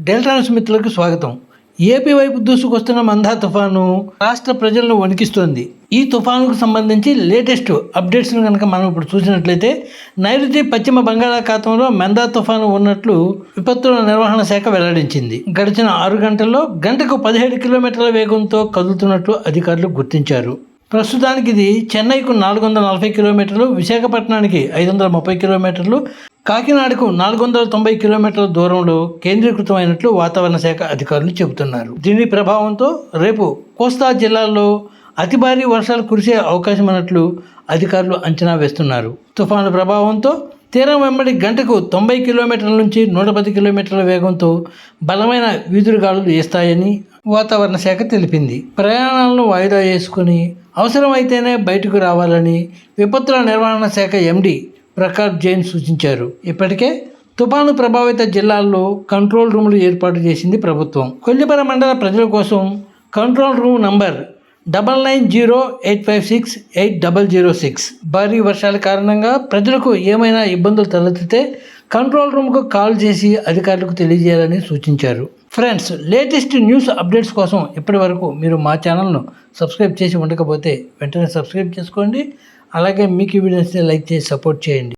Delta news మిత్రులకు స్వాగతం. AP వైపు దూసుకొస్తున్న మందా తుఫాను రాష్ట్ర ప్రజలను వణికిస్తోంది. ఈ తుఫానుకు సంబంధించి లేటెస్ట్ అప్డేట్స్ను కనుక మనం ఇప్పుడు చూసినట్లయితే నైరుతి పశ్చిమ బంగాళాఖాతంలో మందా తుఫాను ఉన్నట్లు విపత్తుల నిర్వహణ శాఖ వెల్లడించింది. గడిచిన 6 గంటల్లో గంటకు 17 కిలోమీటర్ల వేగంతో కదులుతున్నట్లు అధికారులు గుర్తించారు. ప్రస్తుతానికి ఇది చెన్నైకు 440 కిలోమీటర్లు, విశాఖపట్నానికి 530 కిలోమీటర్లు, కాకినాడకు 490 కిలోమీటర్ల దూరంలో కేంద్రీకృతమైనట్లు వాతావరణ శాఖ అధికారులు చెబుతున్నారు. దీని ప్రభావంతో రేపు కోస్తా జిల్లాల్లో అతి భారీ వర్షాలు కురిసే అవకాశం ఉన్నట్లు అధికారులు అంచనా వేస్తున్నారు. తుఫాను ప్రభావంతో తీరం వెంబడి గంటకు 90 కిలోమీటర్ల నుంచి 110 కిలోమీటర్ల వేగంతో బలమైన వీదురుగాలులు వేస్తాయని వాతావరణ శాఖ తెలిపింది. ప్రయాణాలను వాయిదా వేసుకుని అవసరమైతేనే బయటకు రావాలని విపత్తుల నిర్వహణ శాఖ ఎండీ ప్రకాష్ జైన్ సూచించారు. ఇప్పటికే తుఫాను ప్రభావిత జిల్లాల్లో కంట్రోల్ రూములు ఏర్పాటు చేసింది ప్రభుత్వం. కొల్లిపర మండల ప్రజల కోసం కంట్రోల్ రూమ్ నంబర్ 9908568006. భారీ వర్షాల కారణంగా ప్రజలకు ఏమైనా ఇబ్బందులు తలెత్తితే కంట్రోల్ రూమ్కు కాల్ చేసి అధికారులకు తెలియజేయాలని సూచించారు. ఫ్రెండ్స్, లేటెస్ట్ న్యూస్ అప్డేట్స్ కోసం ఇప్పటి వరకు మీరు మా ఛానల్ను సబ్స్క్రైబ్ చేసి ఉండకపోతే వెంటనే సబ్స్క్రైబ్ చేసుకోండి. అలాగే మీకు ఈ వీడియోని లైక్ చేసి సపోర్ట్ చేయండి.